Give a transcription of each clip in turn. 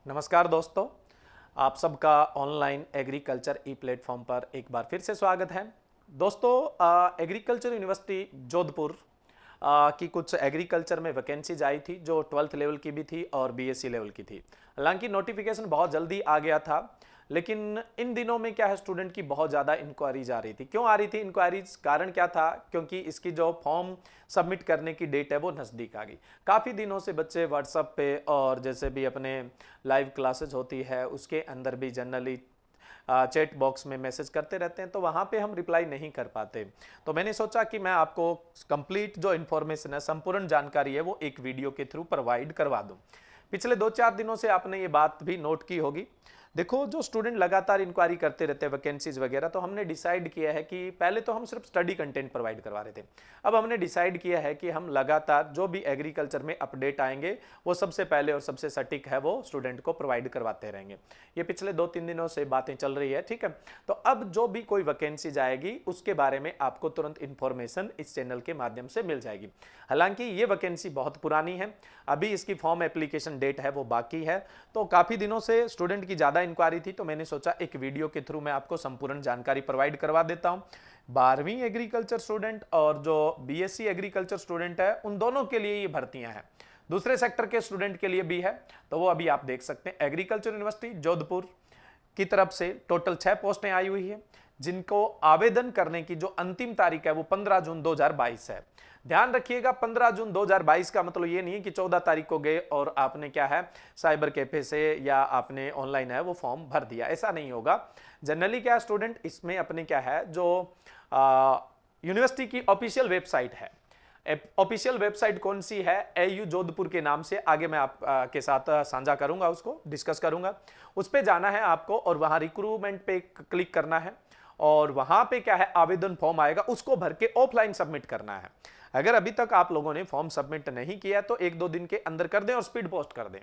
नमस्कार दोस्तों, आप सबका ऑनलाइन एग्रीकल्चर ई प्लेटफॉर्म पर एक बार फिर से स्वागत है। दोस्तों, एग्रीकल्चर यूनिवर्सिटी जोधपुर की कुछ एग्रीकल्चर में वैकेंसीज आई थी जो 12th लेवल की भी थी और बीएससी लेवल की थी। हालांकि नोटिफिकेशन बहुत जल्दी आ गया था, लेकिन इन दिनों में क्या है, स्टूडेंट की बहुत ज़्यादा इंक्वायरीज आ रही थी। क्यों आ रही थी इंक्वायरीज? कारण क्या था? क्योंकि इसकी जो फॉर्म सबमिट करने की डेट है वो नज़दीक आ गई। काफ़ी दिनों से बच्चे व्हाट्सएप पे और जैसे भी अपने लाइव क्लासेस होती है उसके अंदर भी जनरली चैट बॉक्स में मैसेज करते रहते हैं, तो वहाँ पे हम रिप्लाई नहीं कर पाते। तो मैंने सोचा कि मैं आपको कंप्लीट जो इन्फॉर्मेशन है, संपूर्ण जानकारी है, वो एक वीडियो के थ्रू प्रोवाइड करवा दूँ। पिछले 2-4 दिनों से आपने ये बात भी नोट की होगी। देखो, जो स्टूडेंट लगातार इंक्वायरी करते रहते हैं वैकेंसीज वगैरह, तो हमने डिसाइड किया है कि पहले तो हम सिर्फ स्टडी कंटेंट प्रोवाइड करवा रहे थे। अब हमने डिसाइड किया है कि हम लगातार जो भी एग्रीकल्चर में अपडेट आएंगे वो सबसे पहले और सबसे सटीक है वो स्टूडेंट को प्रोवाइड करवाते रहेंगे। ये पिछले 2-3 दिनों से बातें चल रही है, ठीक है। तो अब जो भी कोई वैकेंसीज आएगी उसके बारे में आपको तुरंत इन्फॉर्मेशन इस चैनल के माध्यम से मिल जाएगी। हालांकि ये वैकेंसी बहुत पुरानी है, अभी इसकी फॉर्म एप्लीकेशन डेट है वो बाकी है। तो काफ़ी दिनों से स्टूडेंट की ज़्यादा इंक्वायरी थी, तो मैंने सोचा एक वीडियो के थ्रू मैं आपको संपूर्ण जानकारी प्रोवाइड करवा देता हूं। 12वीं एग्रीकल्चर स्टूडेंट और जो बीएससी एग्रीकल्चर स्टूडेंट है उन दोनों के लिए ये भर्तियां हैं। दूसरे सेक्टर के स्टूडेंट के लिए भी है, तो वो अभी आप देख सकते हैं। एग्रीकल्चर यूनिवर्सिटी जोधपुर की तरफ से टोटल 6 पोस्टें आई हुई है, जिनको आवेदन करने की जो अंतिम तारीख है वो 15 जून 2022 है। ध्यान रखिएगा, 15 जून 2022 का मतलब ये नहीं है कि 14 तारीख को गए और आपने क्या है साइबर कैफे से या आपने ऑनलाइन है वो फॉर्म भर दिया, ऐसा नहीं होगा। जनरली क्या स्टूडेंट इसमें अपने क्या है, जो यूनिवर्सिटी की ऑफिशियल वेबसाइट है, ऑफिशियल वेबसाइट कौन सी है, एयू जोधपुर के नाम से, आगे मैं आप के साथ साझा करूंगा, उसको डिस्कस करूंगा। उस पे जाना है आपको और वहां रिक्रूटमेंट पे क्लिक करना है और वहां पे क्या है आवेदन फॉर्म आएगा, उसको भर के ऑफलाइन सबमिट करना है। अगर अभी तक आप लोगों ने फॉर्म सबमिट नहीं किया तो 1-2 दिन के अंदर कर दें और स्पीड पोस्ट कर दें।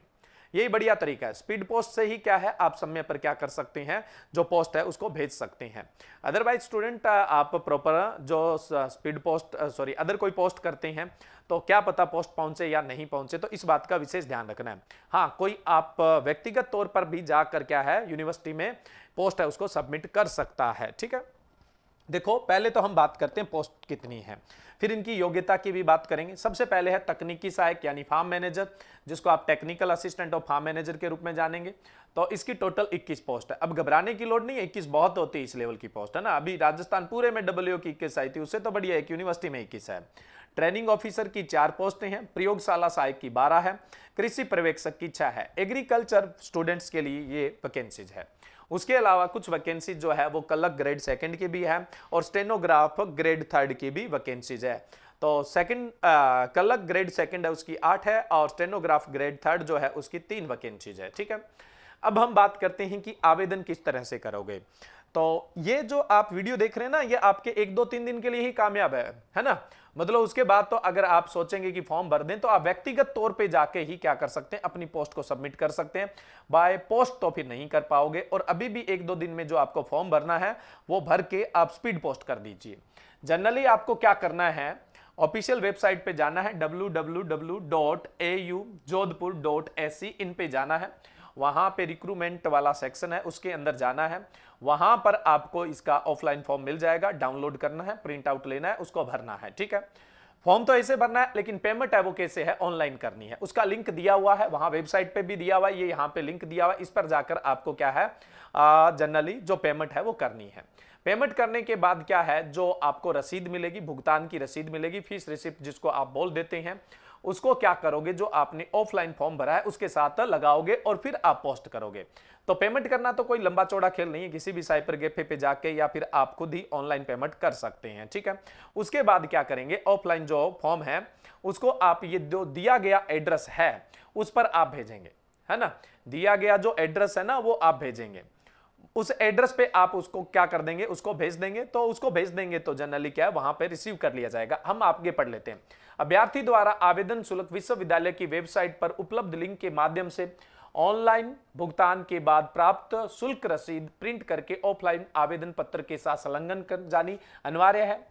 यही बढ़िया तरीका है। स्पीड पोस्ट से ही क्या है, आप समय पर क्या कर सकते हैं, जो पोस्ट है उसको भेज सकते हैं। अदरवाइज स्टूडेंट आप प्रॉपर जो स्पीड पोस्ट अदर कोई पोस्ट करते हैं तो क्या पता पोस्ट पहुंचे या नहीं पहुंचे, तो इस बात का विशेष ध्यान रखना है। हाँ, कोई आप व्यक्तिगत तौर पर भी जाकर क्या है यूनिवर्सिटी में पोस्ट है उसको सबमिट कर सकता है, ठीक है। देखो, पहले तो हम बात करते हैं पोस्ट कितनी है, फिर इनकी योग्यता की भी बात करेंगे। सबसे पहले है तकनीकी सहायक यानी फार्म मैनेजर, जिसको आप टेक्निकल असिस्टेंट और फार्म मैनेजर के रूप में जानेंगे। तो इसकी टोटल 21 पोस्ट है। अब घबराने की लोड नहीं है, 21 बहुत होती है इस लेवल की पोस्ट, है ना। अभी राजस्थान पूरे में डब्ल्यू की 21 आई थी, उससे तो बढ़िया एक यूनिवर्सिटी में 21 है। ट्रेनिंग ऑफिसर की 4 पोस्टें हैं, प्रयोगशाला सहायक की 12 है, कृषि पर्यवेक्षक की 6 है। एग्रीकल्चर स्टूडेंट्स के लिए ये वैकेंसीज है। उसके अलावा कुछ वैकेंसीज जो है वो क्लर्क ग्रेड 2 की भी है और स्टेनोग्राफ ग्रेड 3 की भी वैकेंसीज है। तो क्लर्क ग्रेड 2 है उसकी 8 है और स्टेनोग्राफ ग्रेड 3 जो है उसकी 3 वैकेंसीज है, ठीक है। अब हम बात करते हैं कि आवेदन किस तरह से करोगे। तो ये जो आप वीडियो देख रहे हैं ना, ये आपके 1-2-3 दिन के लिए ही कामयाब है ना। मतलब उसके बाद तो अगर आप सोचेंगे कि फॉर्म भर दें तो आप व्यक्तिगत तौर पे जाके ही क्या कर सकते हैं, अपनी पोस्ट को सबमिट कर सकते हैं। बाय पोस्ट तो फिर नहीं कर पाओगे, और अभी भी 1-2 दिन में जो आपको फॉर्म भरना है वो भर के आप स्पीड पोस्ट कर दीजिए। जनरली आपको क्या करना है, ऑफिशियल वेबसाइट पे जाना है www.aujodhpur.ac, इन पे जाना है। वहां पे रिक्रूटमेंट वाला सेक्शन है, उसके अंदर जाना है। वहां पर आपको इसका ऑफलाइन फॉर्म मिल जाएगा, डाउनलोड करना है, प्रिंट आउट लेना है, उसको भरना है, ठीक है। फॉर्म तो ऐसे भरना है, लेकिन पेमेंट है वो कैसे है, ऑनलाइन करनी है। उसका लिंक दिया हुआ है, वहां वेबसाइट पे भी दिया हुआ है, ये यहाँ पे लिंक दिया हुआ है, इस पर जाकर आपको क्या है जनरली जो पेमेंट है वो करनी है। पेमेंट करने के बाद क्या है, जो आपको रसीद मिलेगी, भुगतान की रसीद मिलेगी, फीस रिसिप्ट जिसको आप बोल देते हैं, उसको क्या करोगे, जो आपने ऑफलाइन फॉर्म भरा है उसके साथ लगाओगे और फिर आप पोस्ट करोगे। तो पेमेंट करना तो कोई लंबा चौड़ा खेल नहीं है, किसी भी साइबर कैफे पे जाके या फिर आप खुद ही ऑनलाइन पेमेंट कर सकते हैं, ठीक है। उसके बाद क्या करेंगे, ऑफलाइन जो फॉर्म है उसको आप ये जो दिया गया एड्रेस है उस पर आप भेजेंगे, है ना। दिया गया जो एड्रेस है ना वो आप भेजेंगे, उस एड्रेस पे आप उसको क्या कर देंगे, उसको भेज देंगे। तो उसको भेज देंगे तो जनरली क्या है वहां पे रिसीव कर लिया जाएगा। हम आगे पढ़ लेते हैं। अभ्यर्थी द्वारा आवेदन शुल्क विश्वविद्यालय की वेबसाइट पर उपलब्ध लिंक के माध्यम से ऑनलाइन भुगतान के बाद प्राप्त शुल्क रसीद प्रिंट करके ऑफलाइन आवेदन पत्र के साथ संलग्न कर जानी अनिवार्य है।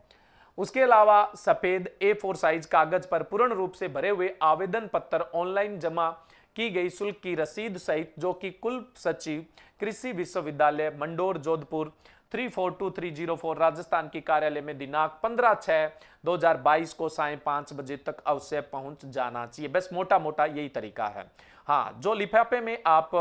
उसके अलावा सफेद A4 साइज कागज पर पूर्ण रूप से भरे हुए आवेदन पत्र ऑनलाइन जमा की गई शुल्क की रसीद सहित जो कि कुल सचिव कृषि विश्वविद्यालय मंडोर जोधपुर 342304 राजस्थान की कार्यालय में दिनांक 15/6/2022 को सायं 5 बजे तक अवश्य पहुंच जाना चाहिए। बस मोटा मोटा यही तरीका है। हाँ, जो लिफाफे में आप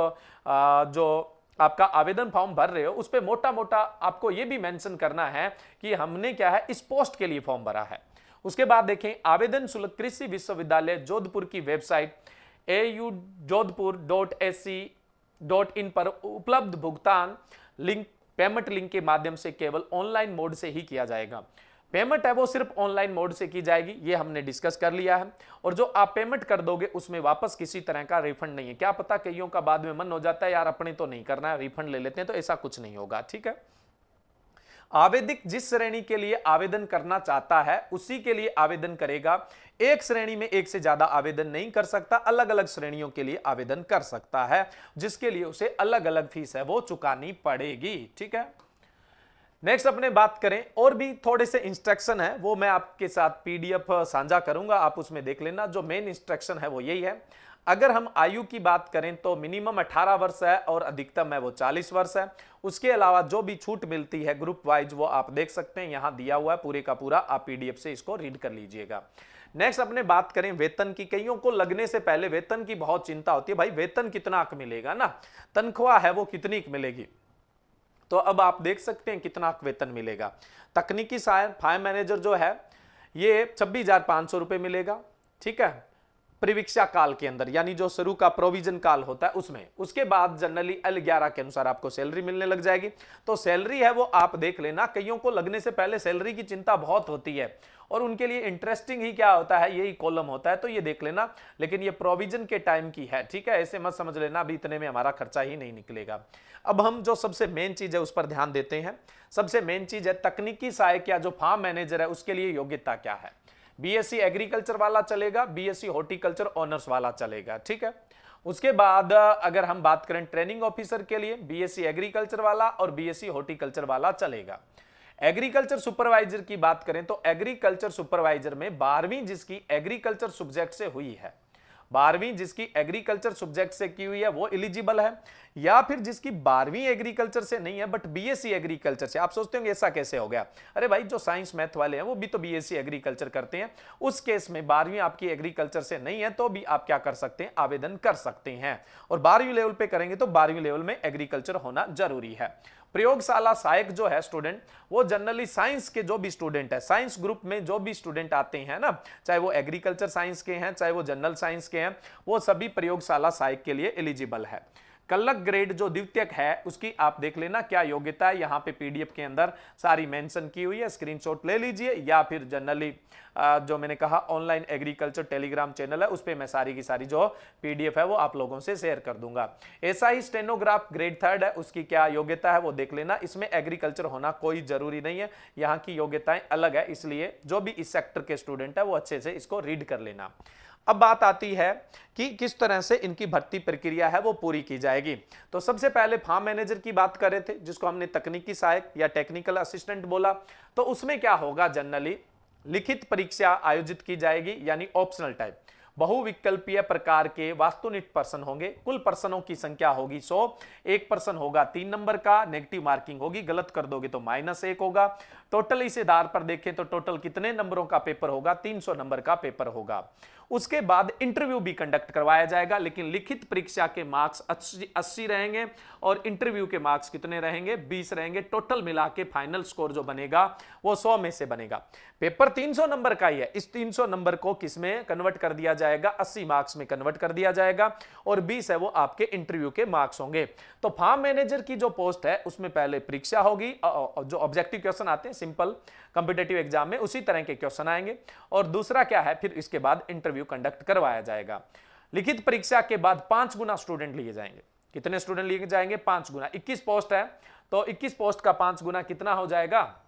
जो आपका आवेदन फॉर्म भर रहे हो उस पे मोटा मोटा आपको यह भी मेंशन करना है कि हमने क्या है इस पोस्ट के लिए फॉर्म भरा है। उसके बाद देखें, आवेदन शुल्क कृषि विश्वविद्यालय जोधपुर की वेबसाइट aujodhpur.ac.in पर उपलब्ध भुगतान लिंक पेमेंट लिंक के माध्यम से केवल ऑनलाइन मोड से ही किया जाएगा। पेमेंट है वो सिर्फ ऑनलाइन मोड से की जाएगी, ये हमने डिस्कस कर लिया है। और जो आप पेमेंट कर दोगे उसमें वापस किसी तरह का रिफंड नहीं है। क्या पता कईयों का बाद में मन हो जाता है यार अपने तो नहीं करना है, रिफंड ले लेते हैं, तो ऐसा कुछ नहीं होगा। ठीक है, आवेदक जिस श्रेणी के लिए आवेदन करना चाहता है उसी के लिए आवेदन करेगा। एक श्रेणी में एक से ज्यादा आवेदन नहीं कर सकता, अलग अलग श्रेणियों के लिए आवेदन कर सकता है, जिसके लिए उसे अलग अलग फीस है वो चुकानी पड़ेगी। ठीक है, नेक्स्ट अपने बात करें, और भी थोड़े से इंस्ट्रक्शन है वो मैं आपके साथ पीडीएफ साझा करूंगा, आप उसमें देख लेना। जो मेन इंस्ट्रक्शन है वो यही है। अगर हम आयु की बात करें तो मिनिमम 18 वर्ष है और अधिकतम है वो 40 वर्ष है। उसके अलावा जो भी छूट मिलती है ग्रुप वाइज वो आप देख सकते हैं, यहां दिया हुआ है पूरे का पूरा, आप पीडीएफ से इसको रीड कर लीजिएगा। नेक्स्ट अपने बात करें वेतन की। कईयों को लगने से पहले वेतन की बहुत चिंता होती है, भाई वेतन कितना मिलेगा ना, तनख्वाह है वो कितनी मिलेगी। तो अब आप देख सकते हैं कितना वेतन मिलेगा। तकनीकी सहायक फार्म मैनेजर जो है ये 26,500 रुपए मिलेगा। ठीक है, परिवीक्षा काल के अंदर, यानी जो शुरू का प्रोविजन काल होता है उसमें। उसके बाद जनरली L11 के अनुसार आपको सैलरी मिलने लग जाएगी। तो सैलरी है वो आप देख लेना। कईयों को लगने से पहले सैलरी की चिंता बहुत होती है और उनके लिए इंटरेस्टिंग ही क्या होता है, यही कॉलम होता है, तो ये देख लेना। लेकिन ये प्रोविजन के टाइम की है। ठीक है, ऐसे मत समझ लेना अभी इतने में हमारा खर्चा ही नहीं निकलेगा। अब हम जो सबसे मेन चीज है उस पर ध्यान देते हैं। सबसे मेन चीज है तकनीकी सहायक या जो फार्म मैनेजर है उसके लिए योग्यता क्या है। बीएससी एग्रीकल्चर वाला चलेगा, बीएससी हॉर्टिकल्चर ऑनर्स वाला चलेगा। ठीक है, उसके बाद अगर हम बात करें ट्रेनिंग ऑफिसर के लिए बीएससी एग्रीकल्चर वाला और बीएससी हॉर्टिकल्चर वाला चलेगा। एग्रीकल्चर सुपरवाइजर की बात करें तो एग्रीकल्चर सुपरवाइजर में 12वीं जिसकी एग्रीकल्चर सब्जेक्ट से हुई है, 12वीं जिसकी एग्रीकल्चर सब्जेक्ट से की हुई है वो एलिजिबल है, या फिर जिसकी 12वीं एग्रीकल्चर से नहीं है बट बीएससी एग्रीकल्चर से। आप सोचते होंगे ऐसा कैसे हो गया, अरे भाई जो साइंस मैथ वाले हैं वो भी तो बीएससी एग्रीकल्चर करते हैं। उस केस में 12वीं आपकी एग्रीकल्चर से नहीं है तो भी आप क्या कर सकते हैं, आवेदन कर सकते हैं। और 12वीं लेवल पे करेंगे तो 12वीं लेवल में एग्रीकल्चर होना जरूरी है। प्रयोगशाला सहायक जो है स्टूडेंट, वो जनरली साइंस के जो भी स्टूडेंट है, साइंस ग्रुप में जो भी स्टूडेंट आते हैं ना, चाहे वो एग्रीकल्चर साइंस के हैं चाहे वो जनरल साइंस के हैं, वो सभी प्रयोगशाला सहायक के लिए एलिजिबल है। कलक ग्रेड जो द्वितीयक है उसकी आप देख लेना क्या योग्यता है, यहाँ पे पीडीएफ के अंदर सारी मेंशन की हुई है, स्क्रीनशॉट ले लीजिए, या फिर जनरली जो मैंने कहा ऑनलाइन एग्रीकल्चर टेलीग्राम चैनल है उस पर मैं सारी की सारी जो पीडीएफ है वो आप लोगों से शेयर कर दूंगा। ऐसा ही स्टेनोग्राफ ग्रेड 3 है, उसकी क्या योग्यता है वो देख लेना। इसमें एग्रीकल्चर होना कोई जरूरी नहीं है, यहाँ की योग्यताएं अलग है, इसलिए जो भी इस सेक्टर के स्टूडेंट है वो अच्छे से इसको रीड कर लेना। अब बात आती है कि किस तरह से इनकी भर्ती प्रक्रिया है वो पूरी की जाएगी। तो सबसे पहले फार्म मैनेजर की बात कर रहे थे जिसको हमने तकनीकी सहायक या टेक्निकल असिस्टेंट बोला। तो उसमें क्या होगा, जनरली लिखित परीक्षा आयोजित की जाएगी, यानी ऑप्शनल टाइप। बहुविकल्पीय प्रकार के वास्तुनिष्ठ पर्सन होंगे, कुल पर्सनों की संख्या होगी 100, एक पर्सन होगा 3 नंबर का, नेगेटिव मार्किंग होगी, गलत कर दोगे तो -1 होगा। टोटल इस आधार पर देखें तो टोटल कितने नंबरों का पेपर होगा, 300 नंबर का पेपर होगा। उसके बाद इंटरव्यू भी कंडक्ट करवाया जाएगा, लेकिन लिखित परीक्षा के मार्क्स 80 रहेंगे और इंटरव्यू के मार्क्स कितने रहेंगे, 20 रहेंगे। टोटल मिला के फाइनल स्कोर जो बनेगा वो 100 में से बनेगा। पेपर 300 नंबर का ही है, इस 300 नंबर को किसमें कन्वर्ट कर दिया जाएगा, 80 मार्क्स में कन्वर्ट कर दिया जाएगा, और 20 है वो आपके इंटरव्यू के मार्क्स होंगे। तो फार्म मैनेजर की जो पोस्ट है उसमें पहले परीक्षा होगी, जो ऑब्जेक्टिव क्वेश्चन आते हैं सिंपल कॉम्पिटिटिव एग्जाम में उसी तरह के क्वेश्चन आएंगे, और दूसरा क्या है, फिर इसके बाद इंटरव्यू कंडक्ट करवाया जाएगा। लिखित परीक्षा के बाद 5 गुना स्टूडेंट लिए जाएंगे। कितने स्टूडेंट लिए जाएंगे, 5 गुना। 21 पोस्ट है तो 21 पोस्ट का 5 गुना कितना हो जाएगा,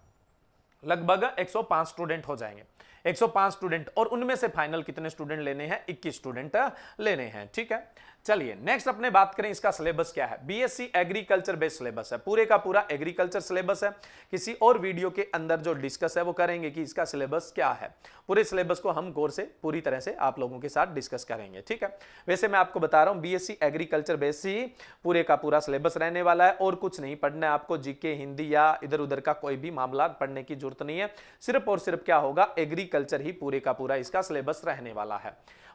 लगभग 105 स्टूडेंट हो जाएंगे। 105 स्टूडेंट, और उनमें से फाइनल कितने स्टूडेंट लेने हैं? 21 स्टूडेंट लेने हैं। ठीक है, चलिए नेक्स्ट अपने बात करें इसका सिलेबस क्या है। बीएससी एग्रीकल्चर बेस्ड सिलेबस है, पूरे का पूरा एग्रीकल्चर सिलेबस है। किसी और वीडियो के अंदर जो डिस्कस है वो करेंगे कि इसका सिलेबस क्या है। पूरे सिलेबस को हम गौर से पूरी तरह से आप लोगों के साथ डिस्कस करेंगे। ठीक है, वैसे मैं आपको बता रहा हूं बीएससी एग्रीकल्चर बेस्ड ही पूरे का पूरा सिलेबस रहने वाला है, और कुछ नहीं पढ़ना है आपको। जीके, हिंदी या इधर उधर का कोई भी मामला पढ़ने की जरूरत नहीं है। सिर्फ और सिर्फ क्या होगा, एग्रीकल्चर ही पूरे का पूरा इसका सिलेबस रहने वाला है।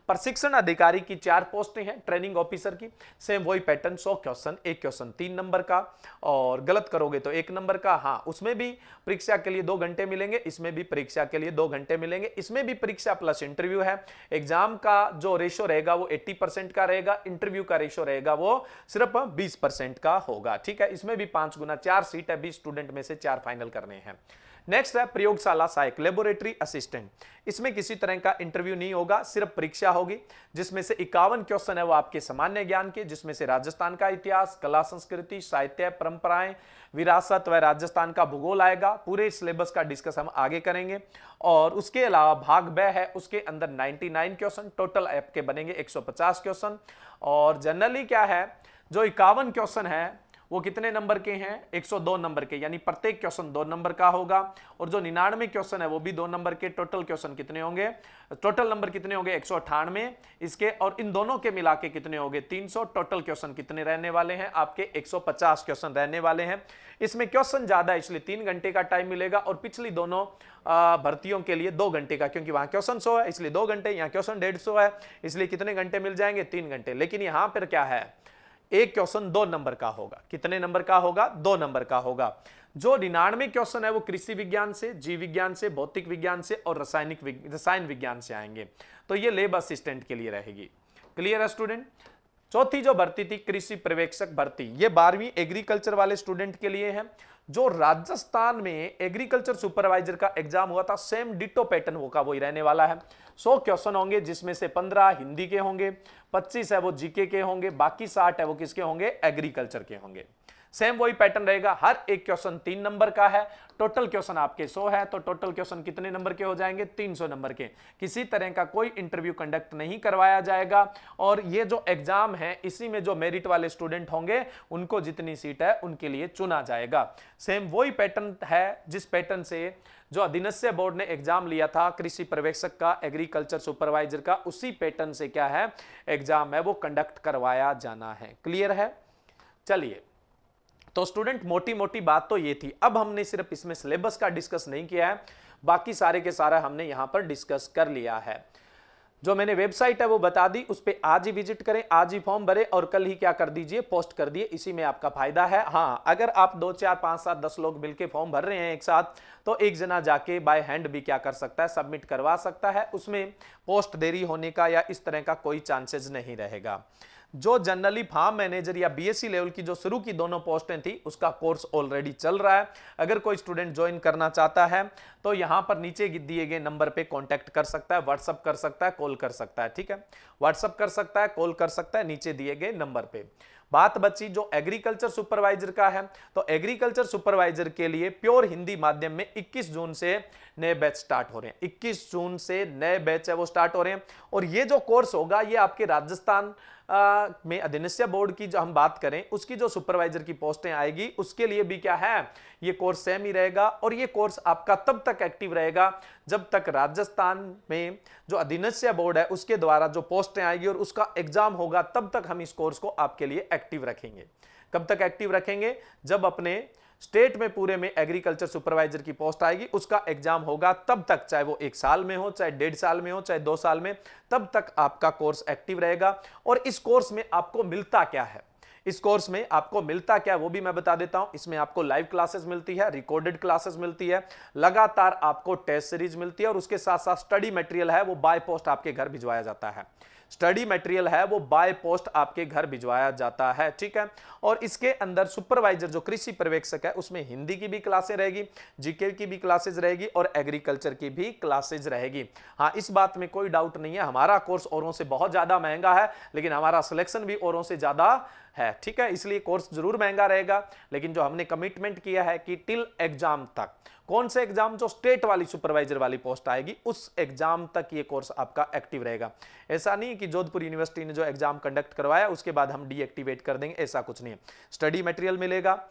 प्रशिक्षण अधिकारी की 4 पोस्टें हैं, ट्रेनिंग ऑफिसर की सेम वही पैटर्न, 100 क्वेश्चन, एक क्वेश्चन 3 नंबर का, और गलत करोगे तो 1 नंबर का। हाँ, उसमें भी परीक्षा के लिए 2 घंटे मिलेंगे, इसमें भी परीक्षा के लिए 2 घंटे मिलेंगे। इसमें भी परीक्षा प्लस इंटरव्यू है। एग्जाम का जो रेशो रहेगा वो 80% का रहेगा, इंटरव्यू का रेशो रहेगा वो सिर्फ 20% का होगा। ठीक है, इसमें भी 5 गुना 4 सीट है, 20 स्टूडेंट में से 4 फाइनल करने हैं। नेक्स्ट है प्रयोगशाला सहायक, लेबोरेटरी असिस्टेंट। इसमें किसी तरह का इंटरव्यू नहीं होगा, सिर्फ परीक्षा होगी, जिसमें से 51 क्वेश्चन है वो आपके सामान्य ज्ञान के, जिसमें से राजस्थान का इतिहास, कला संस्कृति, साहित्य, परंपराएं, विरासत व राजस्थान का भूगोल आएगा। पूरे सिलेबस का डिस्कस हम आगे करेंगे। और उसके अलावा भाग ब है, उसके अंदर 99 क्वेश्चन टोटल आपके बनेंगे, 150 क्वेश्चन। और जनरली क्या है, जो 51 क्वेश्चन है वो कितने नंबर के हैं? 102 नंबर के, यानी प्रत्येक क्वेश्चन 2 नंबर का होगा। और जो 99 क्वेश्चन है वो भी 2 नंबर के। टोटल क्वेश्चन कितने होंगे, टोटल नंबर कितने होंगे? 198 इसके, और इन दोनों के मिला के कितने होंगे? 300। टोटल क्वेश्चन कितने रहने वाले हैं आपके? 150 क्वेश्चन रहने वाले हैं। इसमें क्वेश्चन ज्यादा है इसलिए 3 घंटे का टाइम मिलेगा, और पिछली दोनों भर्तियों के लिए 2 घंटे का, क्योंकि वहां क्वेश्चन 100 है इसलिए 2 घंटे, यहाँ क्वेश्चन 150 है इसलिए कितने घंटे मिल जाएंगे? 3 घंटे। लेकिन यहां पर क्या है, एक क्वेश्चन 2 नंबर का होगा। कितने नंबर का होगा? 2 नंबर का होगा। जो 99 क्वेश्चन है वो कृषि विज्ञान से, जीव विज्ञान से, भौतिक विज्ञान से और रसायन विज्ञान से आएंगे। तो ये लेब असिस्टेंट के लिए रहेगी। क्लियर है स्टूडेंट? चौथी जो भर्ती थी कृषि पर्यवेक्षक भर्ती, ये 12वीं एग्रीकल्चर वाले स्टूडेंट के लिए है। जो राजस्थान में एग्रीकल्चर सुपरवाइजर का एग्जाम हुआ था, सेम डिटो पैटर्न होगा वही रहने वाला है। 100 क्वेश्चन होंगे, जिसमें से 15 हिंदी के होंगे, 25 है वो जीके के होंगे, बाकी 60 है वो किसके होंगे? एग्रीकल्चर के होंगे। सेम वही पैटर्न रहेगा, हर एक क्वेश्चन 3 नंबर का है। टोटल क्वेश्चन आपके 100 है, तो टोटल क्वेश्चन कितने नंबर के हो जाएंगे? 300 नंबर के। किसी तरह का कोई इंटरव्यू कंडक्ट नहीं करवाया जाएगा। और ये जो एग्जाम है इसी में जो मेरिट वाले स्टूडेंट होंगे उनको जितनी सीट है उनके लिए चुना जाएगा। सेम वही पैटर्न है जिस पैटर्न से जो अधिनस्य बोर्ड ने एग्जाम लिया था कृषि पर्यवेक्षक का, एग्रीकल्चर सुपरवाइजर का, उसी पैटर्न से क्या है एग्जाम है वो कंडक्ट करवाया जाना है। क्लियर है? चलिए, तो स्टूडेंट मोटी मोटी बात तो ये थी। अब हमने सिर्फ इसमें सिलेबस का डिस्कस नहीं किया है, बाकी सारे के सारा हमने यहां पर डिस्कस कर लिया है। जो मैंने वेबसाइट है वो बता दी, उस पे आज ही विजिट करें, आज ही फॉर्म भरें और कल ही क्या कर दीजिए, पोस्ट कर दिए। इसी में आपका फायदा है। हाँ, अगर आप 2 4 5 7 10 लोग मिलके फॉर्म भर रहे हैं एक साथ, तो एक जना जाके बाय हैंड भी क्या कर सकता है, सबमिट करवा सकता है। उसमें पोस्ट देरी होने का या इस तरह का कोई चांसेस नहीं रहेगा। जो जनरली फार्म मैनेजर या बीएससी लेवल की जो शुरू की दोनों पोस्टें थी उसका कोर्स ऑलरेडी चल रहा है। अगर कोई स्टूडेंट ज्वाइन करना चाहता है तो यहां पर नीचे दिए गए नंबर पे कांटेक्ट कर सकता है, व्हाट्सअप कर सकता है, कॉल कर सकता है। ठीक है, व्हाट्सअप कर सकता है, कॉल कर सकता है नीचे दिए गए नंबर पे। बात बची जो एग्रीकल्चर सुपरवाइजर का है, तो एग्रीकल्चर सुपरवाइजर के लिए प्योर हिंदी माध्यम में 21 जून से नए बैच स्टार्ट हो रहे हैं। 21 जून से नए बैच है वो स्टार्ट हो रहे हैं। और ये जो कोर्स होगा ये आपके राजस्थान में अधिनस्य बोर्ड की जो हम बात करें उसकी जो सुपरवाइजर की पोस्टें आएगी उसके लिए भी क्या है, ये कोर्स सेम ही रहेगा। और ये कोर्स आपका तब तक एक्टिव रहेगा जब तक राजस्थान में जो अधिनस्य बोर्ड है उसके द्वारा जो पोस्टें आएगी और उसका एग्जाम होगा, तब तक हम इस कोर्स को आपके लिए एक्टिव रखेंगे। कब तक एक्टिव रखेंगे? जब अपने स्टेट में पूरे में एग्रीकल्चर सुपरवाइजर की पोस्ट आएगी, उसका एग्जाम होगा, तब तक, चाहे वो 1 साल में हो, चाहे 1.5 साल में हो, चाहे 2 साल में, तब तक आपका कोर्स एक्टिव रहेगा। और इस कोर्स में आपको मिलता क्या है, इस कोर्स में आपको मिलता क्या वो भी मैं बता देता हूं। इसमें आपको लाइव क्लासेस मिलती है, रिकॉर्डेड क्लासेस मिलती है, लगातार आपको टेस्ट सीरीज मिलती है, और उसके साथ साथ स्टडी मटेरियल है वो बाय पोस्ट आपके घर भिजवाया जाता है। स्टडी मटेरियल है वो बाय पोस्ट आपके घर भिजवाया जाता है। ठीक है, और इसके अंदर सुपरवाइजर जो कृषि पर्यवेक्षक है उसमें हिंदी की भी क्लासेस रहेगी, जीके की भी क्लासेस रहेगी और एग्रीकल्चर की भी क्लासेस रहेगी। हाँ, इस बात में कोई डाउट नहीं है, हमारा कोर्स औरों से बहुत ज्यादा महंगा है, लेकिन हमारा सिलेक्शन भी औरों से ज्यादा है। ठीक है, इसलिए कोर्स जरूर महंगा रहेगा, लेकिन जो हमने कमिटमेंट किया है कि टिल एग्जाम तक कौन से एग्जाम, जो स्टेट वाली सुपरवाइजर वाली पोस्ट आएगी उस एग्जाम तक ये कोर्स आपका एक्टिव रहेगा। ऐसा नहीं कि जोधपुर यूनिवर्सिटी ने जो एग्जाम कंडक्ट करवाया उसके बाद हम डीएक्टिवेट कर देंगे, ऐसा कुछ नहीं है। स्टडी मटेरियल मिलेगा,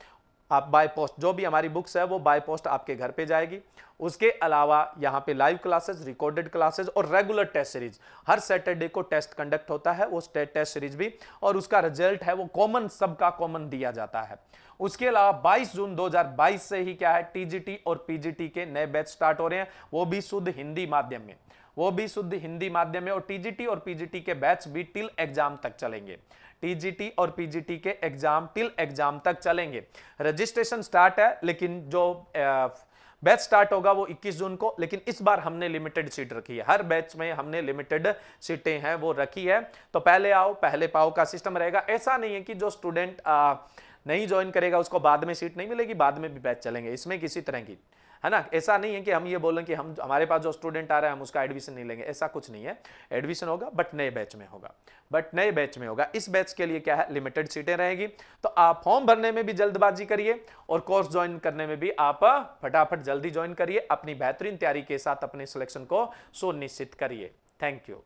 आप बाय पोस्ट, जो भी हमारी बुक्स है वो बाय पोस्ट आपके घर पे जाएगी। उसके अलावा यहाँ पे लाइव क्लासेस, रिकॉर्डेड क्लासेस और रेगुलर टेस्ट सीरीज, हर सैटरडे को टेस्ट कंडक्ट होता है, वो टेस्ट सीरीज भी, और उसका रिजल्ट है वो कॉमन, सबका कॉमन दिया जाता है। उसके अलावा 22 जून 2022 से ही क्या है, टीजीटी और पीजीटी के नए बैच स्टार्ट हो रहे हैं, वो भी शुद्ध हिंदी माध्यम में, वो भी शुद्ध हिंदी माध्यम में। और टीजीटी और पीजीटी के बैच भी टिल एग्जाम तक चलेंगे, टीजीटी और पीजीटी के एग्जाम टिल एग्जाम तक चलेंगे। रजिस्ट्रेशन स्टार्ट है, लेकिन जो बैच स्टार्ट होगा वो 21 जून को, लेकिन इस बार हमने लिमिटेड सीट रखी है, हर बैच में हमने लिमिटेड सीटें हैं वो रखी है। तो पहले आओ पहले पाओ का सिस्टम रहेगा। ऐसा नहीं है कि जो स्टूडेंट नहीं ज्वाइन करेगा उसको बाद में सीट नहीं मिलेगी, बाद में भी बैच चलेंगे, इसमें किसी तरह की, है ना, ऐसा नहीं है कि हम ये बोलें कि हम, हमारे पास जो स्टूडेंट आ रहा है हम उसका एडमिशन नहीं लेंगे, ऐसा कुछ नहीं है। एडमिशन होगा बट नए बैच में होगा, बट नए बैच में होगा। इस बैच के लिए क्या है, लिमिटेड सीटें रहेगी। तो आप फॉर्म भरने में भी जल्दबाजी करिए और कोर्स ज्वाइन करने में भी आप फटाफट जल्दी ज्वाइन करिए, अपनी बेहतरीन तैयारी के साथ अपने सिलेक्शन को सुनिश्चित करिए। Thank you.